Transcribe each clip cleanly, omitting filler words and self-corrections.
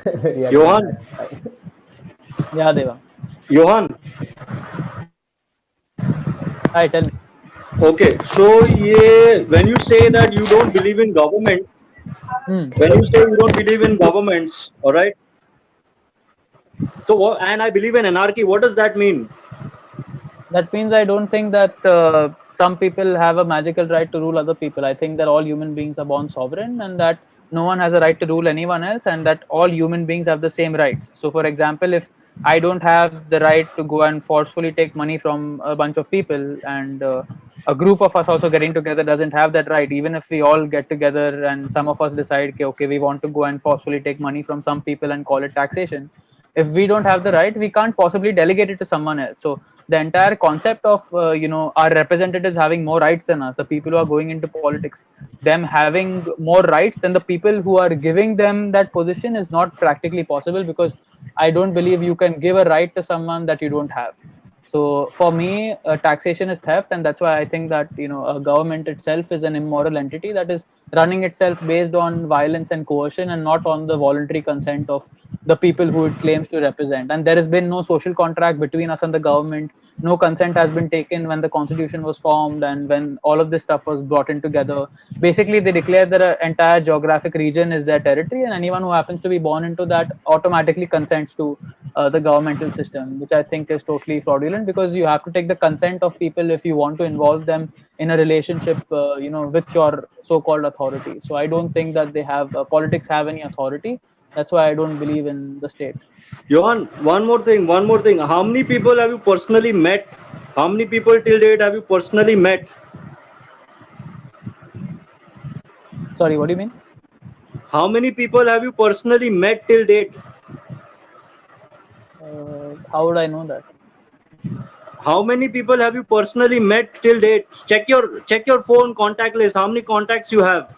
Yohan, Yeah, Deva. Yohan. Hi, tell me. Okay, so when you say that you don't believe in government, Hmm. when you say you don't believe in governments, all right. So and I believe in anarchy. What does that mean? That means I don't think that some people have a magical right to rule other people. I think that all human beings are born sovereign and that no one has a right to rule anyone else and that all human beings have the same rights. So, for example, if I don't have the right to go and forcefully take money from a bunch of people and a group of us also getting together doesn't have that right, even if we all get together and some of us decide, okay, we want to go and forcefully take money from some people and call it taxation. If we don't have the right, we can't possibly delegate it to someone else. So the entire concept of our representatives having more rights than us, the people who are going into politics, them having more rights than the people who are giving them that position is not practically possible, because I don't believe you can give a right to someone that you don't have. So for me, taxation is theft, and that's why I think that a government itself is an immoral entity that is running itself based on violence and coercion, and not on the voluntary consent of the people who it claims to represent. And there has been no social contract between us and the government. No consent has been taken when the constitution was formed and when all of this stuff was brought in together. Basically, they declare that an entire geographic region is their territory, and anyone who happens to be born into that automatically consents to the governmental system, which I think is totally fraudulent, because you have to take the consent of people if you want to involve them in a relationship, with your so-called authority. So I don't think that they have politics have any authority. That's why I don't believe in the state. Johan, one more thing, one more thing. How many people have you personally met? How many people till date have you personally met? Sorry, what do you mean? How many people have you personally met till date? How would I know that? How many people have you personally met till date? Check your phone contact list. How many contacts you have?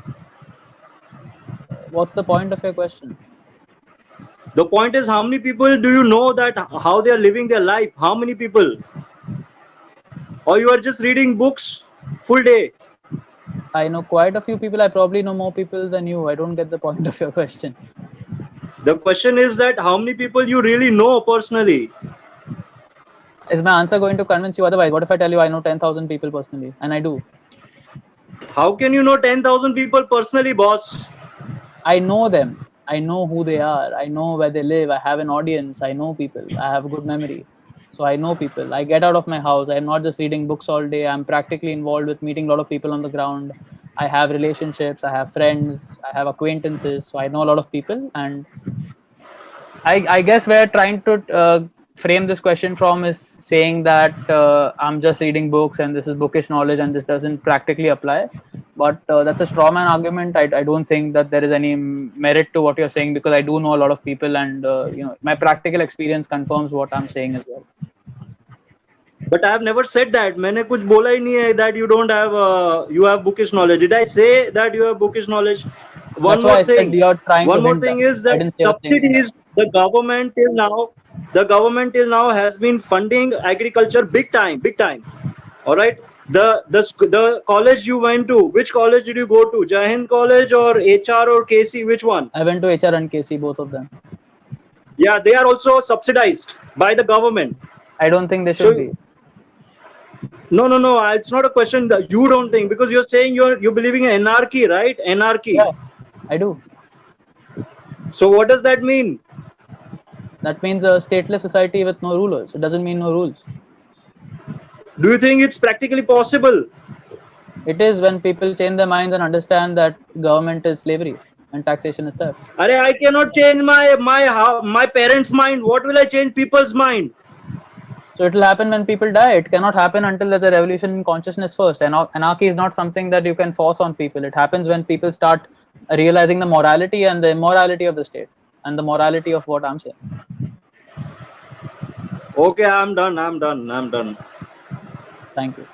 What's the point of your question? The point is, how many people do you know that how they are living their life? How many people? Or you are just reading books full day? I know quite a few people. I probably know more people than you. I don't get the point of your question. The question is that how many people you really know personally? Is my answer going to convince you otherwise? What if I tell you I know 10,000 people personally? And I do. How can you know 10,000 people personally, boss? I know them. I know who they are. I know where they live. I have an audience. I know people. I have a good memory. So I know people. I get out of my house. I'm not just reading books all day. I'm practically involved with meeting a lot of people on the ground. I have relationships. I have friends. I have acquaintances. So I know a lot of people. And I guess we're trying to frame this question from is saying that I'm just reading books and this is bookish knowledge and this doesn't practically apply. But that's a straw man argument. I don't think that there is any merit to what you're saying, because I do know a lot of people, and my practical experience confirms what I'm saying as well. But I have never said that. मैंने कुछ बोला ही नहीं है that you have bookish knowledge. Did I say that you have bookish knowledge? That's One why more I said thing. you're trying to One more hint that. thing is I that didn't say you're saying that. subsidies. The government till now has been funding agriculture big time, big time. All right. The college you went to, which college did you go to? Jahin College or HR or KC? Which one? I went to HR and KC, both of them. Yeah, they are also subsidized by the government. I don't think they should So be. no, no, no. It's not a question that you don't think, because you're saying you're believing in anarchy, right? Anarchy. Yeah, I do. So what does that mean? That means a stateless society with no rulers. It doesn't mean no rules. Do you think it's practically possible? It is when people change their minds and understand that government is slavery and taxation is theft. Arey, I cannot change my parents' mind. What will I change people's mind? So it will happen when people die. It cannot happen until there's a revolution in consciousness first. And anarchy is not something that you can force on people. It happens when people start realizing the morality and the immorality of the state and the morality of what I'm saying. Okay, I'm done. I'm done. I'm done. Thank you.